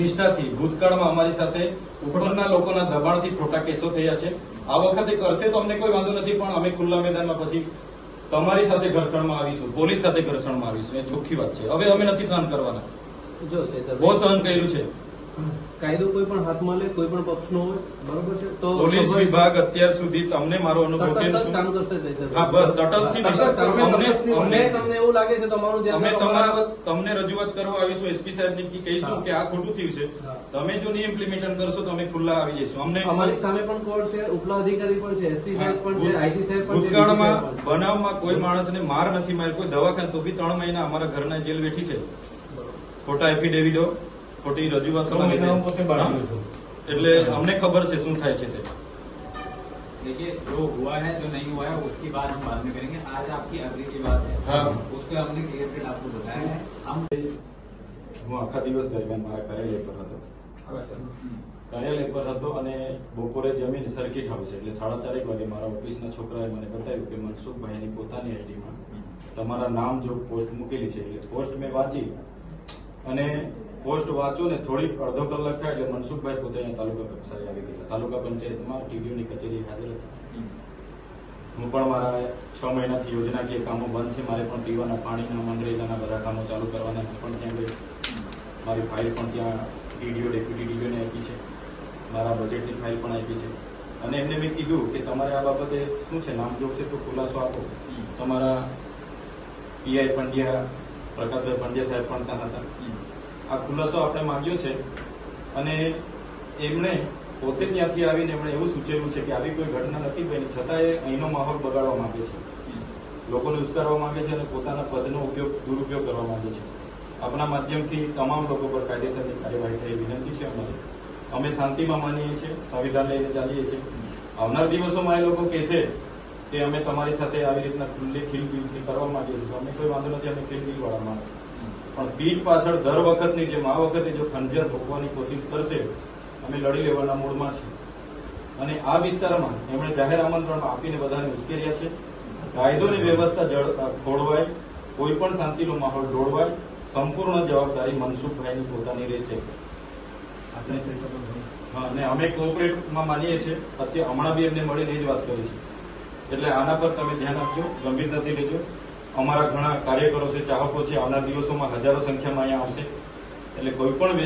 નિષ્ઠાથી ભૂતકાળમાં અમારી સાથે ઉપરના લોકોના દબાણથી ખોટા કેસો થયા છે. આ વખતે કરશે તો અમને કોઈ વાંધો નથી, પણ અમે ખુલ્લા મેદાનમાં પછી તમારી સાથે ઘર્ષણમાં આવીશું, પોલીસ સાથે ઘર્ષણમાં આવીશું. એ ચોખ્ખી વાત છે. હવે અમે નથી સહન કરવાના. બહુ સહન કર્યું છે. કાયદો કોઈ પણ હાથમાં લે, કોઈ પણ પક્ષનો હોય, બરોબર છે, તો પોલીસ વિભાગ અત્યાર સુધી તમને મારો અનુભવ કેમ છે? કામ કરશે. હા, બસ તટસ્થથી તમને એવું લાગે છે તમારું અમે તમને રજૂઆત કરવા આવીશું, એસપી સાહેબને કહીશું કે આ ખોટું થયું છે. તમે જો નહીં ઇમ્પ્લિમેન્ટ કરશો તો અમે ખુલ્લા આવી જઈશું. અમને અમારી સામે પણ કોર્ટ છે, ઉપલા અધિકારી પણ છે, એસપી સાહેબ પણ છે, આઈજી સાહેબ પણ છે. ભૂતકાળમાં બનાવમાં કોઈ માણસને માર નથી માર્યો, કોઈ દવાખાને તો બી 3 મહિના અમારા ઘરના જેલ બેઠી છે. ખોટા એફિડેવિટો, खोटी रजूआत એટલે અમને ખબર છે શું થાય છે તે. देखिए जो हुआ है जो नहीं हुआ है उसकी बात हम बाद में करेंगे. आज आपकी अर्जी की बात है, हाँ, उस पर हमने क्लियर कट आपको बताया है. हम હું આખા દિવસ દરમિયાન મારા કાર્યાલય પર હતો અને બપોરે જમીન સર્કિટ હાઉસ એટલે 4:30 વાગે મારા ઓફિસના છોકરાએ મને બતાવ્યું કે મનસુખભાઈની પોતાની આઈડીમાં તમારા નામ જો પોસ્ટ મૂકેલી છે. એટલે પોસ્ટ મેં વાંચી અને પોસ્ટ વાંચો ને થોડીક અડધો કલાક થાય એટલે મનસુખભાઈ પોતે અહીંયા તાલુકા કક્ષાએ આવી ગયા. તાલુકા પંચાયતમાં ટીડીઓની કચેરી હાજર હતી. હું પણ મારા 6 મહિનાથી યોજનાકીય કામો બંધ છે, મારે પણ પીવાના પાણીના મનરેગાના બધા કામો ચાલુ કરવાના, પણ ત્યાં ગઈ. મારી ફાઇલ પણ ત્યાં ટીડીઓ ડેપ્યુટી ટીડીઓને આપી છે, મારા બજેટની ફાઇલ પણ આપી છે. અને એમને મેં કીધું કે તમારે આ બાબતે શું છે, નામજોગ છે તો ખુલાસો આપો. તમારા પીઆઈ પંડ્યા, પ્રકાશભાઈ પંડ્યા સાહેબ પણ ત્યાં હતા. આ ખુલાસો આપણે માંગ્યો છે અને એમણે પોતે ત્યાંથી આવીને એમણે એવું સૂચવ્યું છે કે આવી કોઈ ઘટના નથી બની, છતાં એ અહીંનો માહોલ બગાડવા માંગે છે, લોકોને ઉશ્કેરવા માંગે છે અને પોતાના પદનો દુરુપયોગ કરવા માંગે છે. આપણા માધ્યમથી તમામ લોકો પર કાયદેસરની કાર્યવાહી થઈ વિનંતી છે અમારી. અમે શાંતિમાં માનીએ છીએ, સંવિધાન લઈને ચાલીએ છીએ. આવનાર દિવસોમાં એ લોકો કહેશે કે અમે તમારી સાથે આવી રીતના ખુલ્લી ખીલબીલથી કરવા માંગીએ છીએ, અમે કોઈ વાંધો નથી, અમે ખીલબીલ વાળા માણસ. પણ પીઠ પાછળ દર વખતની જેમ આ વખતે જો ખંજર ભોગવાની કોશિશ કરશે, અમે લડી લેવાના મૂડમાં છીએ. અને આ વિસ્તારમાં એમણે જાહેર આમંત્રણ આપીને બધાને ઉશ્કેર્યા છે. કાયદોની વ્યવસ્થા ખોળવાય, કોઈ પણ શાંતિનો માહોલ દોડવાય, સંપૂર્ણ જવાબદારી મનસુખભાઈની પોતાની રહેશે. અને અમે કોઓપરેટમાં માનીએ છીએ. અત્યારે હમણાં બી એમને મળીને એ જ વાત કરી છે. એટલે આના પર તમે ધ્યાન આપજો, ગંભીરતાથી લેજો. અમારા ઘણા કાર્યકરો છે, ચાહકો છે, આવનાર દિવસોમાં હજારો સંખ્યામાં અહીંયા આવશે. એટલે કોઈ પણ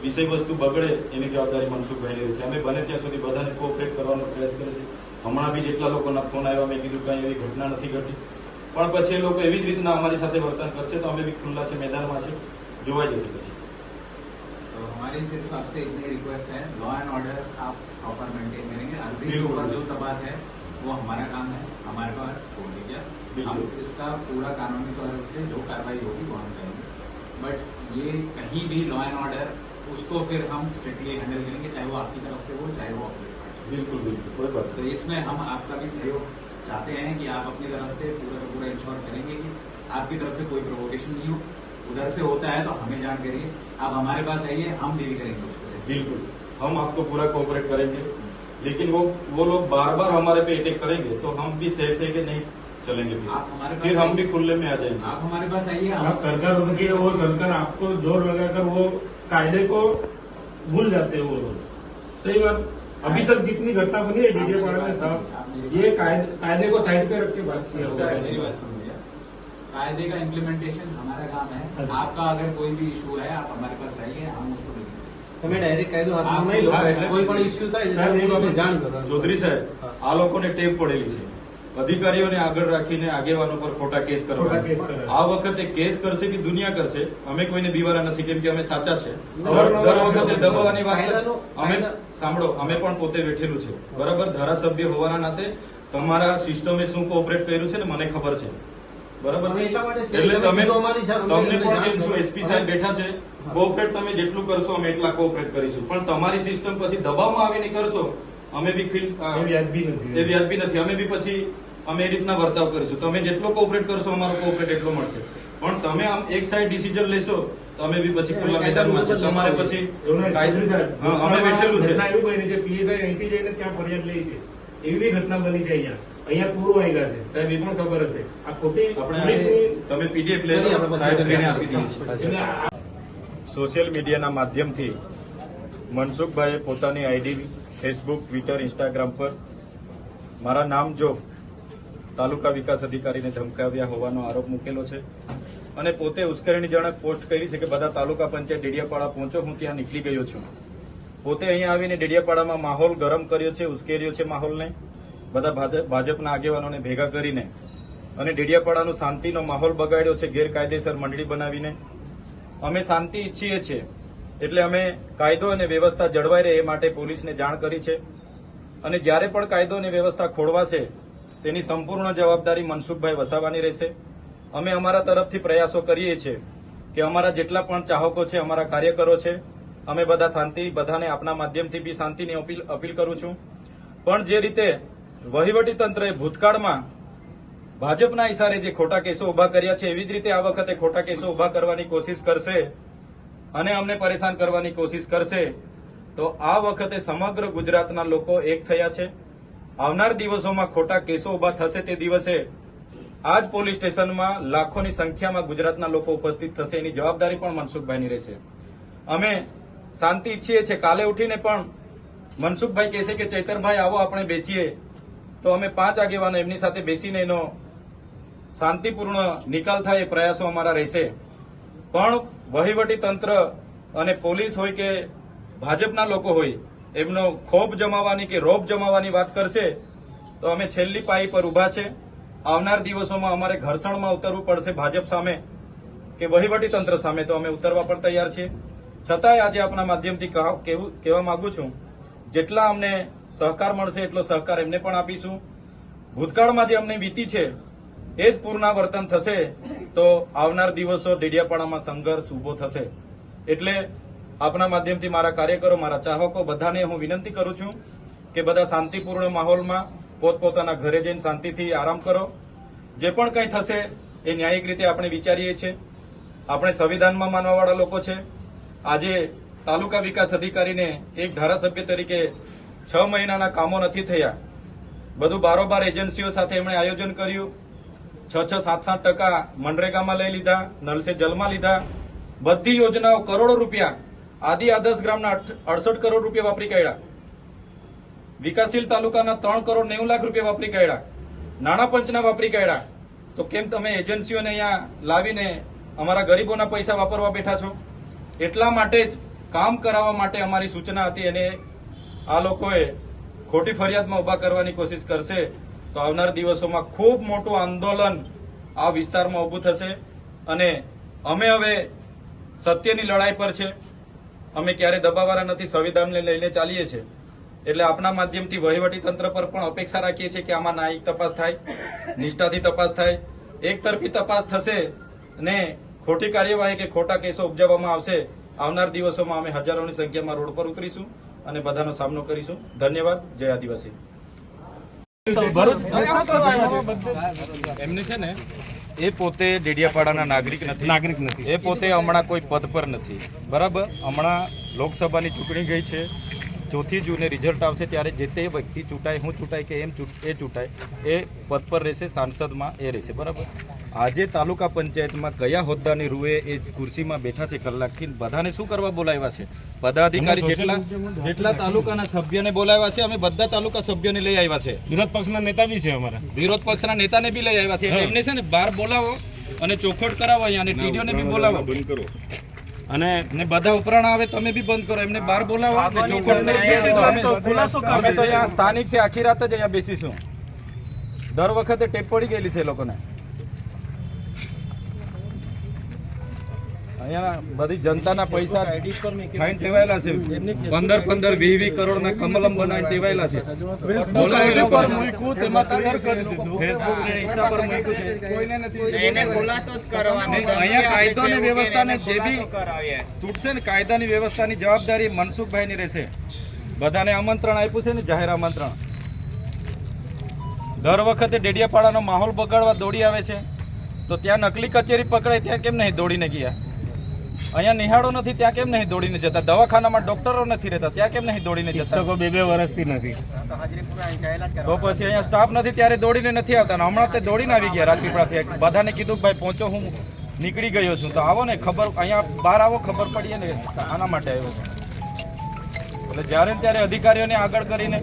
વિષય વસ્તુ બગડે એની જવાબદારી મનસુખભાઈની રહેશે. અમે બને ત્યાં સુધી બધાને કોઓપરેટ કરવાનો પ્રયાસ કરે છે. હમણાં બી જેટલા લોકોના ફોન આવ્યા, મેં કીધું કઈ એવી ઘટના નથી ઘટી, પણ પછી એ લોકો એવી જ રીતના અમારી સાથે વર્તન કરશે તો અમે બી ખુલ્લા છે, મેદાનમાં છે, જોવાઈ જશે પછી. तो हमारी सिर्फ आपसे इतनी रिक्वेस्ट है, लॉ एंड ऑर्डर आप प्रॉपर मेंटेन करेंगे. अर्जी के ऊपर जो तपास है वो हमारा काम है, हमारे पास छोड़ दीजिए. हम इसका पूरा कानूनी तौर से जो कार्रवाई होगी वो हम करेंगे. बट ये कहीं भी लॉ एंड ऑर्डर उसको फिर हम स्ट्रिक्टली हैंडल करेंगे, चाहे वो आपकी तरफ से हो चाहे वो ऑपोजिट पार्टी. बिल्कुल बिल्कुल कोई बात. तो इसमें हम आपका भी सहयोग चाहते हैं कि आप अपनी तरफ से पूरा का पूरा इंश्योर करेंगे कि आपकी तरफ से कोई प्रोवोकेशन नहीं हो. उधर से होता है तो हमें जान करिए, आप हमारे पास आइए, हम डील करेंगे उसको. बिल्कुल हम आपको पूरा कोऑपरेट करेंगे, लेकिन वो लोग बार बार हमारे पे अटैक करेंगे तो हम भी सह के नहीं चलेंगे. आप हमारे पास फिर हम भी खुले में आ जाएंगे. आप हमारे पास आइए. आप कर उनके वो कर आपको जोर लगाकर वो कायदे को भूल जाते हैं वो लोग. सही बात. अभी तक जितनी घटना बनी है डीजे पाड़ा में साहब, ये कायदे को साइड पे रख के बात किया. मेरी बात सुनिए, कायदे का इम्प्लीमेंटेशन हमारा काम है. आपका अगर कोई भी इशू है आप हमारे पास लाइए, हम उसको देखेंगे. તમે ડાયરેક્ટ કાયદો હાથમાં નહીં લો, કોઈ પણ ઇસ્યુ થાય તો જાણ કરો. ચૌધરી સાહેબ, આ લોકોને ટેપ પડેલી છે અધિકારીઓને આગળ રાખીને આગેવાનો પર ખોટા કેસ કરવા. આ વખતે કેસ કરશે કે દુનિયા કરશે, અમે કોઈને બીવારા નથી, કેમ કે અમે સાચા છે. દર વખતે દબાવવાની વાત અમે સાંભળો, અમે પણ પોતે વેઠેલું છે, બરાબર. ધારાસભ્ય હોવાના નાતે તમારા સિસ્ટમે શું કોઓપરેટ કર્યું છે ને મને ખબર છે, બરાબર. એટલે તમને પણ કેમ છો, એસપી સાહેબ બેઠા છે, કોઓપરેટ તમે જેટલું કરશો અમે એટલા કોઓપરેટ કરીશું. પણ તમારી સિસ્ટમ પછી દબાવમાં આવીને કરશો, અમે બી એ વ્યાજબી નથી. અમે બી પછી અમે એ રીતના વર્તાવ કરીશું. તમે જેટલો કોઓપરેટ કરશો અમારો કોઓપરેટ એટલો મળશે. પણ તમે આમ એક સાઈડ ડિસિઝન લેશો તો અમે બી પછી ખુલ્લા મેદાનમાં છે. તમારે પછી અમે બેઠેલું છે. એવું બની છે, પીએસઆઈ અહીંથી જઈને ત્યાં ફરિયાદ લઈ છે, એવી બી ઘટના બની છે. અહીંયા પૂરો આવ્યા છે સાહેબ, એ પણ ખબર હશે. આ ખોટી આપણે તમે પીડીએફ લેજો, સાહેબ શ્રીને આપી દઈએ છીએ. સોશિયલ મીડિયાના માધ્યમથી મનસુખભાઈએ પોતાની આઈડી ફેસબુક, ટ્વિટર, ઇન્સ્ટાગ્રામ પર મારા નામ જો તાલુકા વિકાસ અધિકારીને ધમકાવ્યા હોવાનો આરોપ મૂકેલો છે અને પોતે ઉશ્કેરણીજનક પોસ્ટ કરી છે કે બધા તાલુકા પંચાયત ડેડિયાપાડા પહોંચો, હું ત્યાં નીકળી ગયો છું. પોતે અહીંયા આવીને ડેડિયાપાડામાં માહોલ ગરમ કર્યો છે, ઉશ્કેર્યો છે માહોલને, બધા ભાજપના આગેવાનોને ભેગા કરીને અને ડેડિયાપાડાનો શાંતિનો માહોલ બગાડ્યો છે ગેરકાયદેસર મંડળી બનાવીને. અમે શાંતિ ઈચ્છીએ છીએ એટલે અમે કાયદો અને વ્યવસ્થા જળવાઈ રહે એ માટે પોલીસને જાણ કરી છે અને જ્યારે પણ કાયદો અને વ્યવસ્થા ખોળવાશે તેની સંપૂર્ણ જવાબદારી મનસુખભાઈ વસાવવાની રહેશે. અમે અમારા તરફથી પ્રયાસો કરીએ છીએ કે અમારા જેટલા પણ ચાહકો છે, અમારા કાર્યકરો છે, અમે બધા શાંતિ, બધાને આપના માધ્યમથી બી શાંતિની અપીલ કરું છું. પણ જે રીતે વહીવટીતંત્રએ ભૂતકાળમાં ભાજપના ઇશારે જે ખોટા કેસો ઉભા કર્યા છે એવી જ રીતે આ વખતે ખોટા કેસો ઉભા કરવાની કોશિશ કરશે અને અમને પરેશાન કરવાની કોશિશ કરશે તો આ વખતે સમગ્ર ગુજરાતના લોકો એક થયા છે. આવનાર દિવસોમાં ખોટા કેસો ઉભા થશે તે દિવસે આ જ પોલીસ સ્ટેશનમાં લાખોની સંખ્યામાં ગુજરાતના લોકો ઉપસ્થિત થશે. એની જવાબદારી પણ મનસુખભાઈની રહેશે. અમે શાંતિ ઈચ્છીએ છીએ. કાલે ઉઠીને પણ મનસુખભાઈ કહેશે કે ચૈતરભાઈ આવો આપણે બેસીએ તો અમે 5 આગેવાનો એમની સાથે બેસીને એનો શાંતિપૂર્ણ નિકાલ થાય એ પ્રયાસો અમારા રહેશે. પણ વહીવટી તંત્ર અને પોલીસ હોય કે ભાજપના લોકો હોય એમનો ખોફ જમાવવાની કે રોપ જમાવવાની વાત કરશે તો અમે છેલ્લી પાઈ પર ઉભા છે. આવનાર દિવસોમાં અમારે ઘર્ષણમાં ઉતરવું પડશે ભાજપ સામે કે વહીવટી તંત્ર સામે, તો અમે ઉતરવા પણ તૈયાર છીએ. છતાંય આજે આપના માધ્યમથી કહેવા માંગુ છું, જેટલા અમને સહકાર મળશે એટલો સહકાર એમને પણ આપીશું. ભૂતકાળમાં જે અમને વીતી છે એ જ પુનરાવર્તન થશે તો આવનાર દિવસો ડેડિયાપાડામાં સંઘર્ષ ઉભો થશે. એટલે આપના માધ્યમથી મારા કાર્યકરો, મારા ચાહકો બધાને હું વિનંતી કરું છું કે બધા શાંતિપૂર્ણ માહોલમાં પોતપોતાના ઘરે જઈને શાંતિથી આરામ કરો. જે પણ કંઈ થશે એ ન્યાયિક રીતે આપણે વિચારીએ છીએ. આપણે સંવિધાનમાં માનવાવાળા લોકો છે. આજે તાલુકા વિકાસ અધિકારીને એક ધારાસભ્ય તરીકે 6 મહિનાના કામો નથી થયા. બધું બારોબાર એજન્સીઓ સાથે એમણે આયોજન કર્યું. 6-7% મનરેગામાં લઈ લીધા, નલ સે જલમાં લીધા. બધી યોજનાઓ કરોડો રૂપિયા, આદિ આદર્શ ગ્રામના 68 કરોડ રૂપિયા વાપરી કાઢ્યા. વિકાસશીલ તાલુકાના 3 કરોડ 90 લાખ રૂપિયા વાપરી કાઢ્યા. નાણાં પંચના વાપરી કાઢ્યા. તો કેમ તમે એજન્સીઓને અહીંયા લાવીને અમારા ગરીબોના પૈસા વાપરવા બેઠા છો? એટલા માટે જ કામ કરાવવા માટે અમારી સૂચના હતી અને આ લોકોએ ખોટી ફરિયાદમાં ઉભા કરવાની કોશિશ કરશે તો આવનાર દિવસોમાં ખૂબ મોટું આંદોલન આ વિસ્તારમાં ઉભું થશે. અને અમે હવે સત્યની લડાઈ પર છે. અમે ક્યારે દબાવવાના નથી, સંવિધાનને લઈને ચાલીએ છીએ. એટલે આપના માધ્યમથી વહીવટી તંત્ર પર પણ અપેક્ષા રાખીએ છીએ કે આમાં ન્યાયિક તપાસ થાય, નિષ્ઠાથી તપાસ થાય. એકતરફી તપાસ થશે ને ખોટી કાર્યવાહી કે ખોટા કેસો ઉપજાવવામાં આવશે. આવનાર દિવસોમાં અમે હજારોની સંખ્યામાં રોડ પર ઉતરીશું અને બધાનો સામનો કરીશું. ધન્યવાદ. જય આદિવાસી. એમને છે ને એ પોતે ડેડિયાપાડાના નાગરિક નથી. એ પોતે હમણાં કોઈ પદ પર નથી. બરાબર. હમણાં લોકસભાની ચૂંટણી ગઈ છે. 4 જૂને રિઝલ્ટ આવશે ત્યારે જે તે વ્યક્તિ ચૂંટાય, હું ચૂંટાય કે એ ચૂંટાય, એ પદ પર રહેશે, સાંસદમાં એ રહેશે. બરાબર. આજે તાલુકા પંચાયતમાં કયા હોદ્દાની રૂએ એ ખુરશીમાં બેઠા છે કલાકથી, બધાને શું કરવા બોલાવ્યા છે? પદાધિકારી જેટલા તાલુકાના સભ્યને બોલાવ્યા છે, અમે બધા તાલુકા સભ્યોને લઈ આવ્યા છે. વિરોધ પક્ષના નેતા બી છે અમારા. વિરોધ પક્ષના નેતાને બી લઈ આવ્યા છે. એટલે એમને છે ને બહાર બોલાવો અને ચોખવટ કરાવો અહીંયા, અને ટીડીઓને બી બોલાવો અને બધા ઉપરાણા આવે તમે બી બંધ કરો. એમને બહાર બોલાવો અમે તો અહીંયા સ્થાનિક છે, આખી રાત જ અહીંયા બેસીશું. દર વખતે ટેપ પડી ગયેલી છે એ લોકોને. અહીંયા બધી જનતાના પૈસા ખાઈને ટેવાયેલા છે. 15-20 કરોડના કમલમ બનાવીને ટેવાયેલા છે. અહીંયા કાયદો અને વ્યવસ્થાને જે બી તૂટશે ને, કાયદાની વ્યવસ્થાની જવાબદારી મનસુખભાઈની રહેશે. બધાને આમંત્રણ આપ્યું છે ને, જાહેર આમંત્રણ. દર વખતે ડેડિયાપાડાનો માહોલ બગાડવા દોડી આવે છે તો ત્યાં નકલી કચેરી પકડાય ત્યાં કેમ નહીં દોડીને ગયા? અહીંયા નિહાળો નથી ત્યાં કેમ નહીં દોડીને જતા? દવાખાનામાં ડોક્ટરો નથી રહેતા ત્યાં કેમ નહીં દોડીને જતા? શિક્ષકો 2 વર્ષથી નથી. તો પછી અહીંયા સ્ટાફ નથી ત્યારે દોડીને નથી આવતા. હમણાં તે દોડીને આવી ગયા રાજપીપળાથી. બધાને કીધું ભાઈ પહોંચો, હું નીકળી ગયો છું. તો આવો ને, ખબર અહીંયા બહાર આવો, ખબર પડીએ ને. આના માટે આવ્યો છું. એટલે જ્યારે ને ત્યારે અધિકારીઓને આગળ કરીને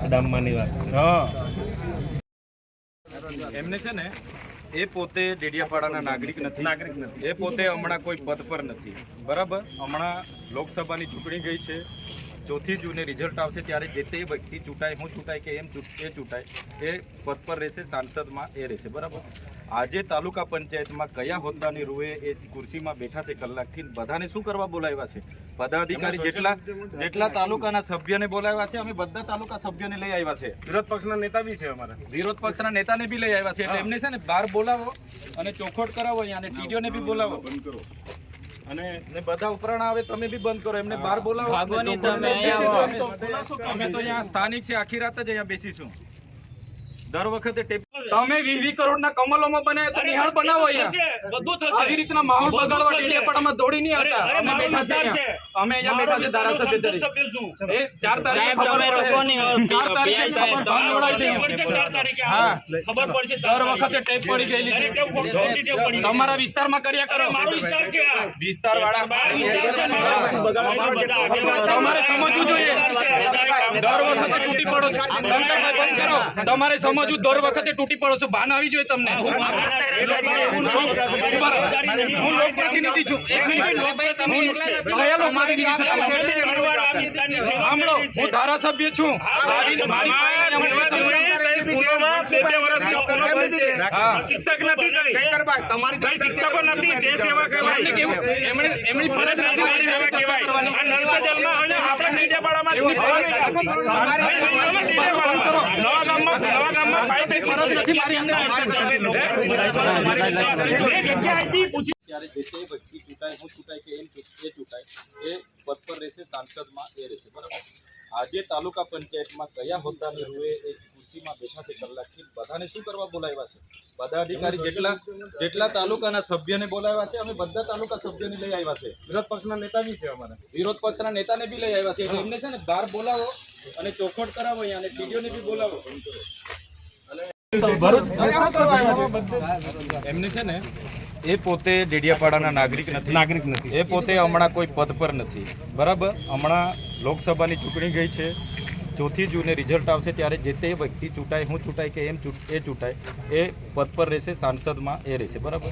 ડામમાંની વાત. હા એમને છે ને એ પોતે ડેડિયાપાડાના નાગરિક નથી. એ પોતે હમણાં કોઈ પદ પર નથી. બરાબર. હમણાં લોકસભાની ચૂંટણી ગઈ છે. 4 જૂને રિઝલ્ટ આવશે ત્યારે જે તે વ્યક્તિ ચૂંટાય, હું ચૂંટાય કે એ ચૂંટાય એ પદ પર રહેશે, સાંસદમાં એ રહેશે. બરાબર. આજે તાલુકા પંચાયતમાં કયા હોદ્દાની રૂએ એ ખુરશીમાં બેઠા છે કલાકથી, બધાને શું કરવા બોલાવ્યા છે? પદાધિકારી જેટલા તાલુકાના સભ્યને બોલાવ્યા છે, અમે બધા તાલુકા સભ્યોને લઈ આવ્યા છે. વિરોધ પક્ષના નેતા બી છે અમારા. વિરોધ પક્ષના નેતાને બી લઈ આવ્યા છે. એટલે એમને છે ને બહાર બોલાવો અને ચોખવટ કરાવો અહીંયા, અને ટીડીઓને બી બોલાવો અને બધા ઉપરાણા આવે તમે બી બંધ કરો. એમને બહાર બોલાવો. અમે તો અહીંયા સ્થાનિક છે, આખી રાત જ અહીંયા બેસીશું. દર વખતે તમે 20 કરોડના કમલોમાં બને તો નિહાળ બનાવો અહીંયા. આવી રીતના માહોલ બગાડવા ડેડિયાપાડામાં દોડી નહીં આવતા. અમે બેઠા છે અહીંયા. અમે અહીંયા બેઠા છે ધારાસભ્ય તરીકે. એ 4 તારીખે ખબર પડશે. દર વખતે ટેપ પડી ગયેલી છે. તમારા વિસ્તારમાં કર્યા કરો. વિસ્તાર વાળા તમારે સમજવું જોઈએ. દર વખતે તૂટી પડો છો. બંધ કરો. તમારે સમજવું, દર વખતે તૂટી પડો છો. ભાન આવી જોઈએ તમને. હું લોકપ્રતિનિધિ છું. એક મિનિટ. કયા લોકપ્રતિનિધિ છો તમે? સાંભળો, હું ધારાસભ્ય છું. શિક્ષક નથી, તમારી કઈ શિક્ષકો નથી. તે સેવા કહેવાય. એમની ફરજ નથી. સેવા કહેવાય. આ નર્મદા જલમાં હવે આપણે ડેડિયાપાડામાં નવા ગામમાં પાઇપની ફરજ નથી મારી. ત્યારે જે તે વ્યક્તિ ચૂંટાય, હું ચૂંટાય કે એ ચૂંટાય એ પદ પર રહેશે, સાંસદમાં એ રહેશે. બરાબર. આજે તાલુકા પંચાયતમાં કયા હોદ્દાની રૂએ એ ખુરશીમાં બેઠા છે કલાકથી, બધાને શું કરવા બોલાવ્યા છે? પદાધિકારી જેટલા તાલુકાના સભ્યને બોલાવ્યા છે, અમે બધા તાલુકા સભ્યોને લઈ આવ્યા છે. વિરોધ પક્ષના નેતા બી છે અમારા. વિરોધ પક્ષના નેતાને બી લઈ આવ્યા છે. એટલે એમને છે ને બહાર બોલાવો અને ચોખવટ કરાવો અહીંયા, અને ટીડીઓને બી બોલાવો. એમને છે ને એ પોતે ડેડિયાપાડાના નાગરિક નથી. એ પોતે હમણાં કોઈ પદ પર નથી. બરાબર. હમણાં લોકસભાની ચૂંટણી ગઈ છે. 4 જૂને રિઝલ્ટ આવશે ત્યારે જે તે વ્યક્તિ ચૂંટાય, હું ચૂંટાય કે એ ચૂંટાય એ પદ પર રહેશે, સાંસદમાં એ રહેશે. બરાબર.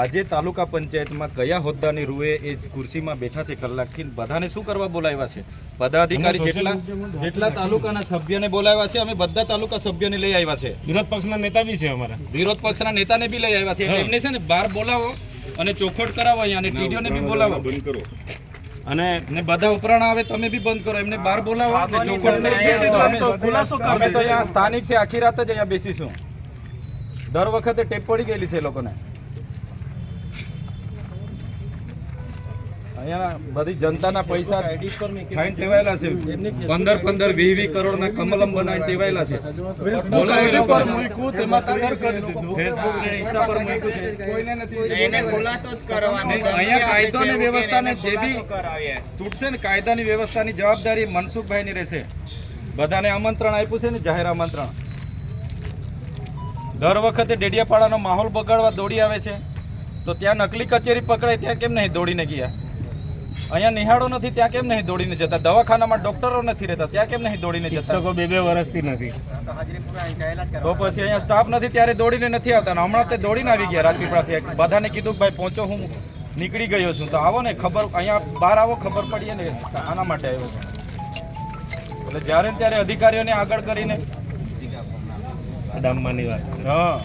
આજે તાલુકા પંચાયતમાં કયા હોદ્દાની રૂએ એ ખુરશીમાં બેઠા છે કલાકથી, બધાને શું કરવા બોલાવ્યા છે? પદાધિકારી જેટલા તાલુકાના સભ્યને બોલાવ્યા છે, અમે બધા તાલુકા સભ્યોને લઈ આવ્યા છે. વિરોધ પક્ષના નેતા બી છે અમારા. વિરોધ પક્ષના નેતાને બી લઈ આવ્યા છે. એટલે એમને છે ને બહાર બોલાવો અને ચોખવટ કરાવો અહીંયા, અને ટીડીઓને બી બોલાવો. બંધ કરો. અને બધા ઉપરાણા આવે તમે બી બંધ કરો. એમને બહાર બોલાવો. અમે તો અહીંયા સ્થાનિક છે, આખી રાત જ અહીંયા બેસીશું. દર વખતે ટેપ પડી ગયેલી છે એ લોકોને. અહીંયા બધી જનતાના પૈસા ખાઈને ટેવાયેલા છે. 15-15, 20 કરોડના કમલમ બનાવીને ટેવાયેલા છે. ફેસબુક ને ઇન્સ્ટા પર મૂક્યું છે. કોઈને નથી. અહીંયા કાયદો અને વ્યવસ્થાને જે બી તૂટશે ને, કાયદાની વ્યવસ્થાની જવાબદારી મનસુખભાઈની રહેશે. બધાને આમંત્રણ આપ્યું છે ને, જાહેર આમંત્રણ. દર વખતે ડેડિયાપાડાનો માહોલ બગાડવા દોડી આવે છે. તો ત્યાં નકલી કચેરી પકડાય ત્યાં કેમ નહીં દોડીને ગયા? અહીંયા નિહાળો નથી ત્યાં કેમ નહીં દોડીને જતા? દવાખાનામાં ડોક્ટરો નથી રહેતા ત્યાં કેમ નહીં દોડીને જતા? શિક્ષકો 2 વર્ષથી નથી. તો પછી અહીંયા સ્ટાફ નથી ત્યારે દોડીને નથી આવતા. હમણાં તે દોડીને આવી ગયા રાજપીપળાથી. બધાને કીધું ભાઈ પહોંચો, હું નીકળી ગયો છું. તો આવો ને, ખબર અહીંયા બહાર આવો, ખબર પડીએ ને. આના માટે આવ્યો છું. એટલે જ્યારે ને ત્યારે અધિકારીઓને આગળ કરીને ડામમાંની વાત. હા